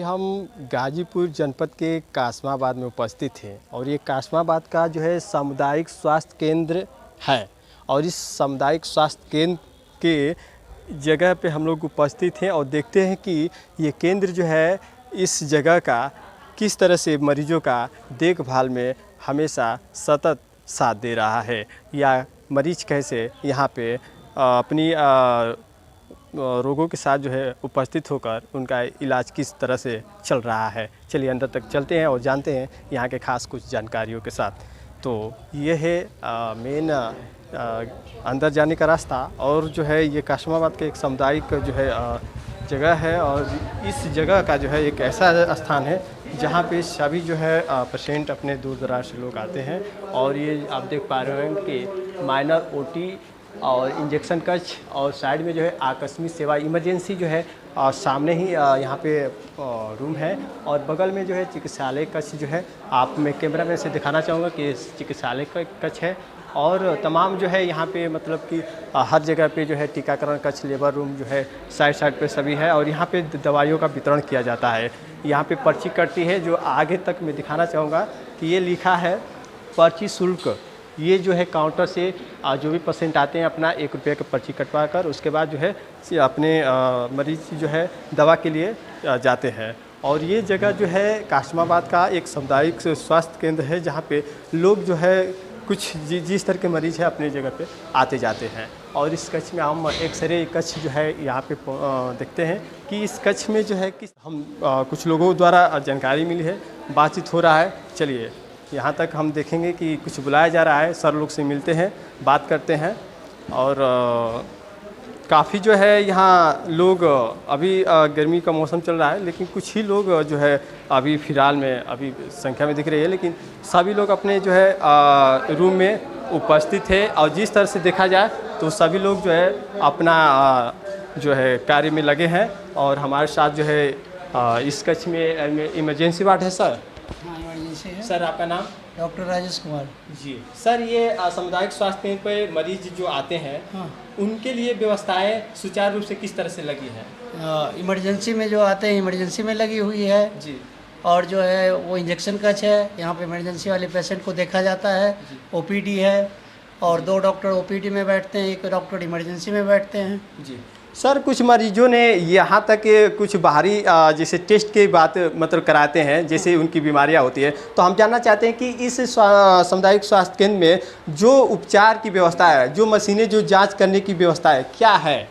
हम गाजीपुर जनपद के कासमाबाद में उपस्थित हैं और ये कासमाबाद का जो है सामुदायिक स्वास्थ्य केंद्र है और इस सामुदायिक स्वास्थ्य केंद्र के जगह पे हम लोग उपस्थित हैं और देखते हैं कि ये केंद्र जो है इस जगह का किस तरह से मरीजों का देखभाल में हमेशा सतत साथ दे रहा है या मरीज कैसे यहाँ पे अपनी रोगों के साथ जो है उपस्थित होकर उनका इलाज किस तरह से चल रहा है। चलिए अंदर तक चलते हैं और जानते हैं यहाँ के खास कुछ जानकारियों के साथ। तो ये है मेन अंदर जाने का रास्ता और जो है ये कासमाबाद के एक सामुदायिक जो है जगह है और इस जगह का जो है एक ऐसा स्थान है जहाँ पे सभी जो है पेशेंट अपने दूर दराज से लोग आते हैं और ये आप देख पा रहे हैं कि माइनर ओटी और इंजेक्शन कक्ष और साइड में जो है आकस्मिक सेवा इमरजेंसी जो है सामने ही यहाँ पे रूम है और बगल में जो है चिकित्सालय कक्ष जो है आप मैं कैमरा में से दिखाना चाहूँगा कि चिकित्सालय कक्ष है और तमाम जो है यहाँ पे मतलब कि हर जगह पे जो है टीकाकरण कक्ष लेबर रूम जो है साइड पे सभी है और यहाँ पे दवाइयों का वितरण किया जाता है। यहाँ पे पर्ची कटती है जो आगे तक मैं दिखाना चाहूँगा कि ये लिखा है पर्ची शुल्क। ये जो है काउंटर से जो भी पेशेंट आते हैं अपना 1 रुपये की पर्ची कटवा कर उसके बाद जो है अपने मरीज जो है दवा के लिए जाते हैं। और ये जगह जो है कासमाबाद का एक सामुदायिक स्वास्थ्य केंद्र है जहाँ पे लोग जो है कुछ जिस तरह के मरीज़ है अपनी जगह पे आते जाते हैं। और इस कक्ष में हम एक्सरे कक्ष जो है यहाँ पे देखते हैं कि इस कक्ष में जो है कि हम कुछ लोगों द्वारा जानकारी मिली है, बातचीत हो रहा है। चलिए यहाँ तक हम देखेंगे कि कुछ बुलाया जा रहा है, सर लोग से मिलते हैं, बात करते हैं और काफ़ी जो है यहाँ लोग अभी गर्मी का मौसम चल रहा है लेकिन कुछ ही लोग जो है अभी फ़िलहाल में अभी संख्या में दिख रही है लेकिन सभी लोग अपने जो है रूम में उपस्थित है और जिस तरह से देखा जाए तो सभी लोग जो है अपना जो है कार्य में लगे हैं। और हमारे साथ जो है इस कक्ष में इमरजेंसी वार्ड है सर। हाँ, इमरजेंसी है। सर आपका नाम? डॉक्टर राजेश कुमार जी। सर ये सामुदायिक स्वास्थ्य केंद्र पर मरीज जो आते हैं हाँ, उनके लिए व्यवस्थाएं सुचारू रूप से किस तरह से लगी हैं? इमरजेंसी में जो आते हैं इमरजेंसी में लगी हुई है जी। और जो है वो इंजेक्शन कक्ष है, यहाँ पे इमरजेंसी वाले पेशेंट को देखा जाता है। ओपीडी है और 2 डॉक्टर ओपीडी में बैठते हैं, 1 डॉक्टर इमरजेंसी में बैठते हैं। जी सर, कुछ मरीजों ने यहाँ तक कुछ बाहरी जैसे टेस्ट की बात मतलब कराते हैं जैसे उनकी बीमारियाँ होती है, तो हम जानना चाहते हैं कि इस सामुदायिक स्वास्थ्य केंद्र में जो उपचार की व्यवस्था है, जो मशीनें, जो जांच करने की व्यवस्था है, क्या है?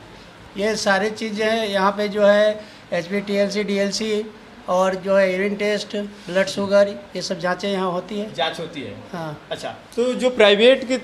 ये सारी चीज़ें हैं यहाँ पे जो है HbTLC DLC और जो है यूरिन टेस्ट, ब्लड शुगर, ये सब जांचें यहाँ होती है। जांच होती है? हाँ। अच्छा, तो जो प्राइवेट के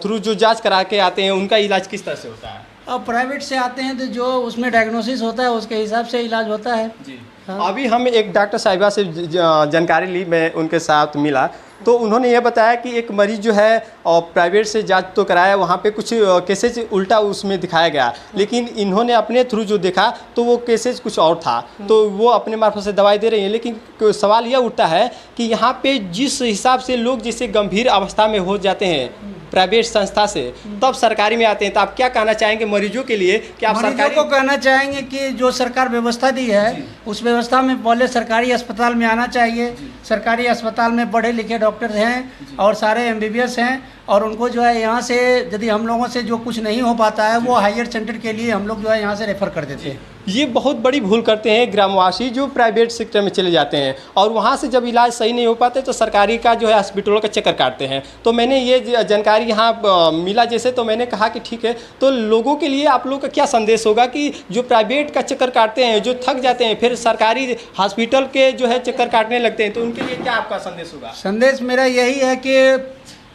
थ्रू जो जांच करा के आते हैं उनका इलाज किस तरह से होता है? अब प्राइवेट से आते हैं तो जो उसमें डायग्नोसिस होता है उसके हिसाब से इलाज होता है। जी। हाँ। अभी हम एक डॉक्टर साहिबा से जानकारी ली, मैं उनके साथ मिला तो उन्होंने ये बताया कि एक मरीज़ जो है और प्राइवेट से जांच तो कराया, वहाँ पे कुछ केसेज उल्टा उसमें दिखाया गया लेकिन इन्होंने अपने थ्रू जो देखा तो वो केसेज कुछ और था, तो वो अपने मार्फत से दवाई दे रही हैं। लेकिन सवाल यह उठता है कि यहाँ पे जिस हिसाब से लोग जैसे गंभीर अवस्था में हो जाते हैं प्राइवेट संस्था से तब सरकारी में आते हैं, तो आप क्या कहना चाहेंगे मरीजों के लिए कि आप मरीजों को कहना चाहेंगे कि जो सरकार व्यवस्था दी है उस व्यवस्था में पहले सरकारी अस्पताल में आना चाहिए। सरकारी अस्पताल में पढ़े लिखे डॉक्टर हैं और सारे MBBS हैं और उनको जो है यहाँ से यदि हम लोगों से जो कुछ नहीं हो पाता है वो हायर सेंटर के लिए हम लोग जो है यहाँ से रेफ़र कर देते हैं। ये बहुत बड़ी भूल करते हैं ग्रामवासी जो प्राइवेट सेक्टर में चले जाते हैं और वहाँ से जब इलाज सही नहीं हो पाते तो सरकारी का जो है हॉस्पिटलों का चक्कर काटते हैं। तो मैंने ये जानकारी यहाँ मिला जैसे, तो मैंने कहा कि ठीक है, तो लोगों के लिए आप लोग का क्या संदेश होगा कि जो प्राइवेट का चक्कर काटते हैं, जो थक जाते हैं, फिर सरकारी हॉस्पिटल के जो है चक्कर काटने लगते हैं, तो उनके लिए क्या आपका संदेश होगा? संदेश मेरा यही है कि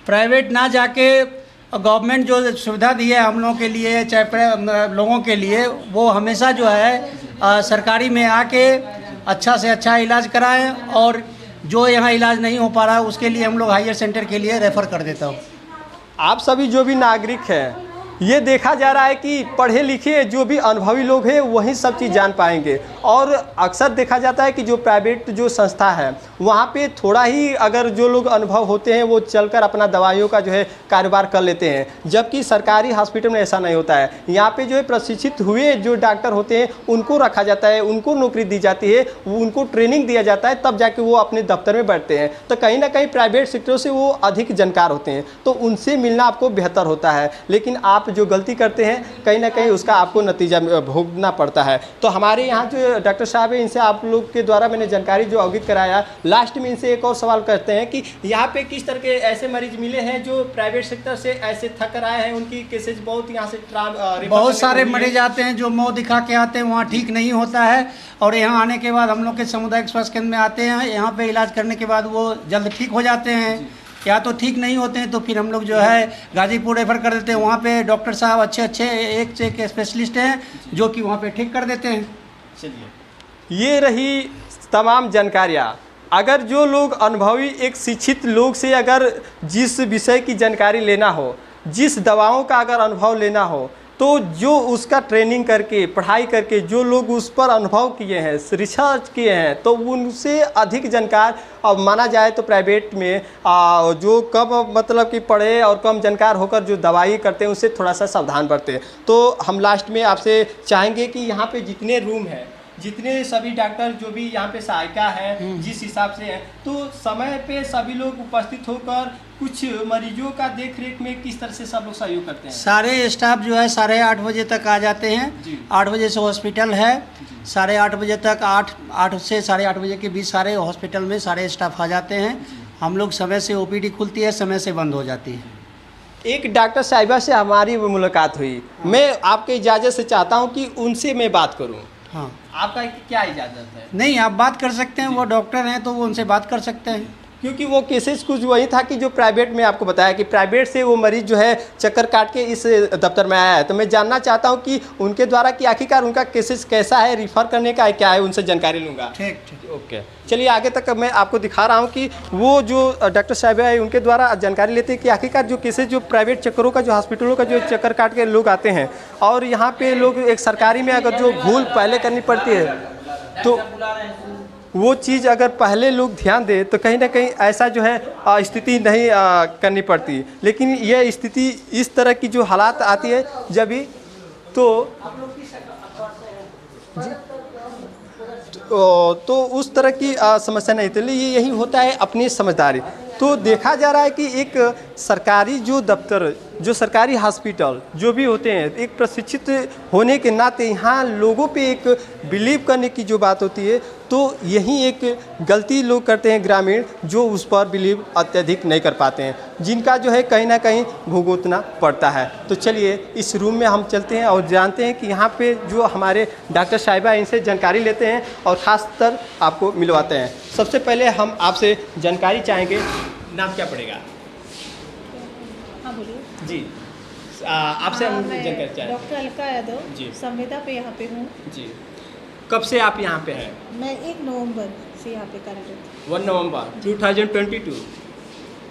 प्राइवेट ना जाके गवर्नमेंट जो सुविधा दी है हम लोगों के लिए, चाहे लोगों के लिए, वो हमेशा जो है सरकारी में आके अच्छा से अच्छा इलाज कराएं और जो यहाँ इलाज नहीं हो पा रहा है उसके लिए हम लोग हायर सेंटर के लिए रेफ़र कर देता हूँ। आप सभी जो भी नागरिक हैं ये देखा जा रहा है कि पढ़े लिखे जो भी अनुभवी लोग हैं वही सब चीज़ जान पाएंगे। और अक्सर देखा जाता है कि जो प्राइवेट जो संस्था है वहाँ पे थोड़ा ही अगर जो लोग अनुभव होते हैं वो चलकर अपना दवाइयों का जो है कारोबार कर लेते हैं, जबकि सरकारी हॉस्पिटल में ऐसा नहीं होता है। यहाँ पे जो है प्रशिक्षित हुए जो डॉक्टर होते हैं उनको रखा जाता है, उनको नौकरी दी जाती है, उनको ट्रेनिंग दिया जाता है, तब जाके वो अपने दफ्तर में बैठते हैं। तो कहीं ना कहीं प्राइवेट सेक्टर से वो अधिक जानकार होते हैं, तो उनसे मिलना आपको बेहतर होता है। लेकिन आप जो गलती करते हैं कहीं ना कहीं उसका आपको नतीजा भोगना पड़ता है। तो हमारे यहाँ जो डॉक्टर साहब है इनसे आप लोग के द्वारा मैंने जानकारी जो अवगत कराया, लास्ट में इनसे एक और सवाल करते हैं कि यहाँ पे किस तरह के ऐसे मरीज मिले हैं जो प्राइवेट सेक्टर से ऐसे थक कर आए हैं, उनकी केसेज बहुत यहाँ से बहुत सारे मरीज आते हैं जो मुँह दिखा के आते हैं, वहाँ ठीक नहीं होता है, और यहाँ आने के बाद हम लोग के सामुदायिक स्वास्थ्य केंद्र में आते हैं। यहाँ पे इलाज करने के बाद वो जल्द ठीक हो जाते हैं, या तो ठीक नहीं होते हैं तो फिर हम लोग जो है गाजीपुर रेफर कर देते हैं। वहाँ पे डॉक्टर साहब अच्छे अच्छे एक से एक स्पेशलिस्ट हैं जो कि वहाँ पे ठीक कर देते हैं। चलिए, ये रही तमाम जानकारियाँ। अगर जो लोग अनुभवी एक शिक्षित लोग से अगर जिस विषय की जानकारी लेना हो, जिस दवाओं का अगर अनुभव लेना हो, तो जो उसका ट्रेनिंग करके पढ़ाई करके जो लोग उस पर अनुभव किए हैं, रिसर्च किए हैं, तो उनसे अधिक जानकार अब माना जाए तो प्राइवेट में जो कम मतलब कि पढ़े और कम जानकार होकर जो दवाई करते हैं उससे थोड़ा सा सावधान बरते हैं। तो हम लास्ट में आपसे चाहेंगे कि यहाँ पे जितने रूम हैं, जितने सभी डॉक्टर जो भी यहाँ पे सहायिका है जिस हिसाब से है, तो समय पे सभी लोग उपस्थित होकर कुछ मरीजों का देख रेख में किस तरह से सब लोग सहयोग करते हैं। सारे स्टाफ जो है 8:30 बजे तक आ जाते हैं। 8 बजे से हॉस्पिटल है, 8:30 बजे तक 8 से 8:30 बजे के बीच सारे हॉस्पिटल में सारे स्टाफ आ जाते हैं। हम लोग समय से ओपीडी खुलती है, समय से बंद हो जाती है। एक डॉक्टर साहिबा से हमारी मुलाकात हुई, मैं आपके इजाज़त से चाहता हूँ कि उनसे मैं बात करूँ। हाँ, आपका क्या इजाज़त है? नहीं, आप बात कर सकते हैं, वो डॉक्टर हैं तो वो उनसे बात कर सकते हैं। क्योंकि वो केसेस कुछ वही था कि जो प्राइवेट में आपको बताया कि प्राइवेट से वो मरीज जो है चक्कर काट के इस दफ्तर में आया है। तो मैं जानना चाहता हूँ कि उनके द्वारा कि आखिरकार उनका केसेस कैसा है, रिफ़र करने का क्या है, उनसे जानकारी लूँगा। ठीक, ओके, चलिए आगे तक मैं आपको दिखा रहा हूँ कि वो जो डॉक्टर साहब है उनके द्वारा जानकारी लेते हैं कि आखिरकार जो केसेस जो प्राइवेट चक्करों का जो हॉस्पिटलों का जो चक्कर काट के लोग आते हैं, और यहाँ पे लोग एक सरकारी में अगर जो भूल पहले करनी पड़ती है तो वो चीज़ अगर पहले लोग ध्यान दें तो कहीं ना कहीं ऐसा जो है स्थिति नहीं करनी पड़ती। लेकिन यह स्थिति इस तरह की जो हालात आती है जब भी तो उस तरह की समस्या नहीं थी। ये यही होता है अपनी समझदारी। तो देखा जा रहा है कि एक सरकारी जो दफ्तर, जो सरकारी हॉस्पिटल जो भी होते हैं, एक प्रशिक्षित होने के नाते यहाँ लोगों पे एक बिलीव करने की जो बात होती है, तो यही एक गलती लोग करते हैं ग्रामीण, जो उस पर बिलीव अत्यधिक नहीं कर पाते हैं, जिनका जो है कहीं ना कहीं भुगतना पड़ता है। तो चलिए इस रूम में हम चलते हैं और जानते हैं कि यहाँ पे जो हमारे डॉक्टर साहिबा इनसे जानकारी लेते हैं और ख़ासतर आपको मिलवाते हैं। सबसे पहले हम आपसे जानकारी चाहेंगे, नाम क्या पड़ेगा? हाँ बोलिए जी, आपसे हम जानकारी चाहेंगे। डॉक्टर अलका यादव जी, संविदा पे यहाँ पे हूँ जी। कब से आप यहाँ पे हैं? मैं 1 नवंबर से यहाँ पे कार्यरत। 1 नवंबर 2022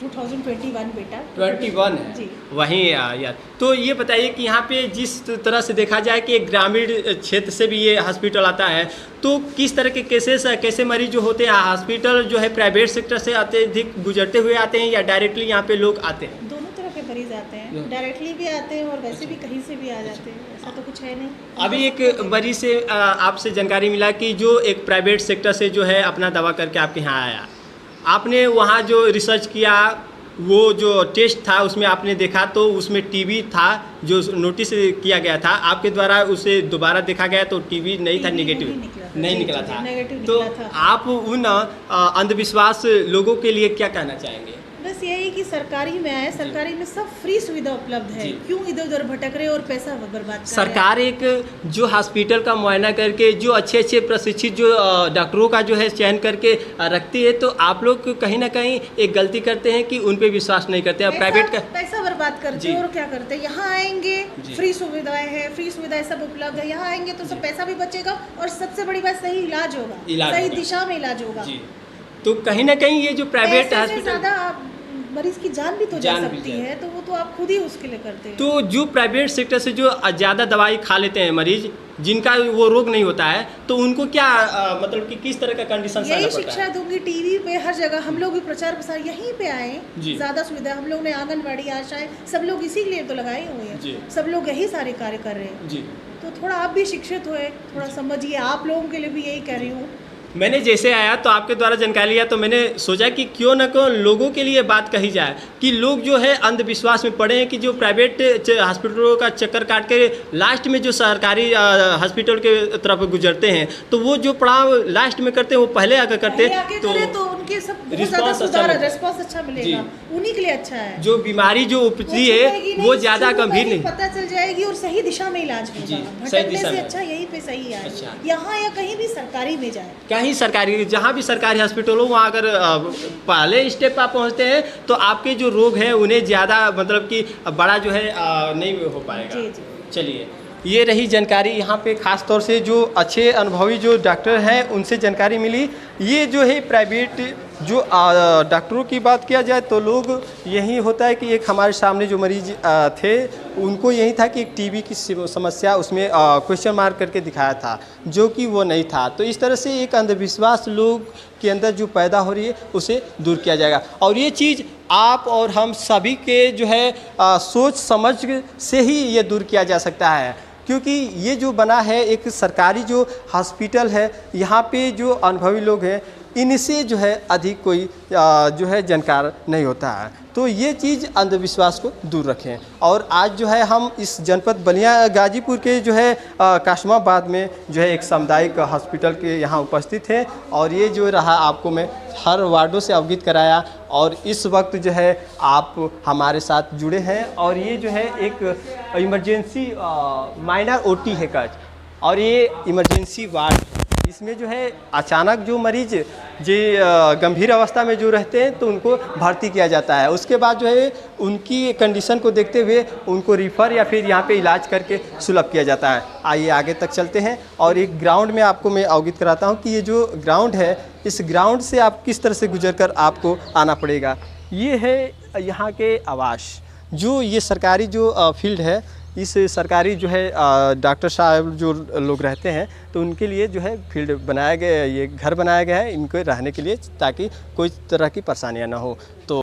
2021 बेटा 21 है जी। वहीं यार। तो ये बताइए कि यहाँ पे जिस तरह से देखा जाए कि एक ग्रामीण क्षेत्र से भी ये हॉस्पिटल आता है, तो किस तरह के केसेस कैसे मरीज जो होते हैं हॉस्पिटल जो है प्राइवेट सेक्टर से अत्यधिक गुजरते हुए आते हैं या डायरेक्टली यहाँ पे लोग आते हैं? दोनों तरह के मरीज आते हैं, डायरेक्टली भी आते हैं और वैसे भी कहीं से भी आ जाते हैं, ऐसा तो कुछ है नहीं। अभी एक मरीज से आपसे जानकारी मिला कि जो एक प्राइवेट सेक्टर से जो है अपना दवा करके आपके यहाँ आया, आपने वहाँ जो रिसर्च किया, वो जो टेस्ट था उसमें आपने देखा तो उसमें टीबी था जो नोटिस किया गया था, आपके द्वारा उसे दोबारा देखा गया तो टीबी नहीं था, नेगेटिव नहीं निकला था। तो आप उन अंधविश्वास लोगों के लिए क्या कहना चाहेंगे? बस यही कि सरकारी में आए, सरकारी में सब फ्री सुविधा उपलब्ध है, क्यों इधर उधर भटक रहे और पैसा बर्बाद कर सरकार एक जो हॉस्पिटल का मुआयना करके जो अच्छे प्रशिक्षित जो डॉक्टरों का जो है चयन करके रखती है, तो आप लोग कहीं ना कहीं एक गलती करते हैं कि उन पे विश्वास नहीं करते हैं। प्राइवेट का पैसा बर्बाद करते हैं और क्या करते हैं, यहाँ आएंगे फ्री सुविधाएं हैं, फ्री सुविधाएं सब उपलब्ध है, यहाँ आएंगे तो सब पैसा भी बचेगा और सबसे बड़ी बात सही इलाज होगा, सही दिशा में इलाज होगा। तो कहीं ना कहीं ये जो प्राइवेट हॉस्पिटल ज़्यादा मरीज की जान भी तो जा जान भी सकती जाए। है, तो वो तो आप खुद ही उसके लिए करते हैं। तो जो प्राइवेट सेक्टर से जो ज़्यादा दवाई खा लेते हैं मरीज, जिनका वो रोग नहीं होता है, तो उनको क्या मतलब कि किस तरह का कंडीशन यही सहना पड़ता शिक्षा है? दूंगी, टीवी पे हर जगह हम लोग भी प्रचार प्रसार यहीं पे आए, जी। ज्यादा सुविधा हम लोग ने आंगनबाड़ी आशाएं सब लोग इसी के लिए तो लगाई हुई जी। है, सब लोग यही सारे कार्य कर रहे हैं। जी, तो थोड़ा आप भी शिक्षित हुए, थोड़ा समझिए, आप लोगों के लिए भी यही कह रही हूँ। मैंने जैसे आया तो आपके द्वारा जानकारी लिया, तो मैंने सोचा कि क्यों न क्यों लोगों के लिए बात कही जाए कि लोग जो है अंधविश्वास में पड़े हैं कि जो प्राइवेट हॉस्पिटलों का चक्कर काट के लास्ट में जो सरकारी हॉस्पिटल के तरफ गुजरते हैं, तो वो जो पड़ाव लास्ट में करते हैं वो पहले आकर करते पहले आके करे तो उनके सब बहुत ज्यादा रिस्पांस अच्छा सुधार, मिलेगा। रिस्पांस अच्छा मिलेगा, उन्हीं के लिए अच्छा है। जो बीमारी जो उपजी है वो ज़्यादा गंभीर नहीं। पता चल जाएगी और सही दिशा में इलाज जी, होगा। सही भटकने दिशा से में। अच्छा यहीं पे सही है, अच्छा। यहाँ या कहीं भी सरकारी में जाए। कहीं सरकारी, जहाँ भी सरकारी हॉस्पिटल हो वहाँ अगर पहले स्टेप पर पहुँचते हैं तो आपके जो रोग हैं उन्हें ज़्यादा मतलब कि बड़ा जो है नहीं हो पाएगा। जी, जी। चलिए, ये रही जानकारी। यहाँ पे खास तौर से जो अच्छे अनुभवी जो डॉक्टर हैं उनसे जानकारी मिली। ये जो है प्राइवेट जो डॉक्टरों की बात किया जाए तो लोग यही होता है कि एक हमारे सामने जो मरीज थे उनको यही था कि एक टीबी की समस्या उसमें क्वेश्चन मार्क करके दिखाया था, जो कि वो नहीं था। तो इस तरह से एक अंधविश्वास लोग के अंदर जो पैदा हो रही है उसे दूर किया जाएगा, और ये चीज़ आप और हम सभी के जो है सोच समझ से ही ये दूर किया जा सकता है, क्योंकि ये जो बना है एक सरकारी जो हॉस्पिटल है, यहाँ पे जो अनुभवी लोग हैं इनसे जो है अधिक कोई जो है जानकार नहीं होता है। तो ये चीज़ अंधविश्वास को दूर रखें। और आज जो है हम इस जनपद बलिया गाजीपुर के जो है काशमाबाद में जो है एक सामुदायिक हॉस्पिटल के यहाँ उपस्थित हैं, और ये जो रहा आपको मैं हर वार्डों से अवगत कराया, और इस वक्त जो है आप हमारे साथ जुड़े हैं। और ये जो है एक इमरजेंसी माइनर ओटी है कच, और ये इमरजेंसी वार्ड, इसमें जो है अचानक जो मरीज जो गंभीर अवस्था में जो रहते हैं तो उनको भर्ती किया जाता है। उसके बाद जो है उनकी कंडीशन को देखते हुए उनको रिफ़र या फिर यहाँ पे इलाज करके सुलभ किया जाता है। आइए आगे तक चलते हैं, और एक ग्राउंड में आपको मैं अवगत कराता हूँ कि ये जो ग्राउंड है, इस ग्राउंड से आप किस तरह से गुजर कर आपको आना पड़ेगा। ये है यहाँ के आवास, जो ये सरकारी जो फील्ड है, इस सरकारी जो है डॉक्टर साहब जो लोग रहते हैं तो उनके लिए जो है फील्ड बनाया गया है, ये घर बनाया गया है इनको रहने के लिए, ताकि कोई तरह की परेशानियां ना हो। तो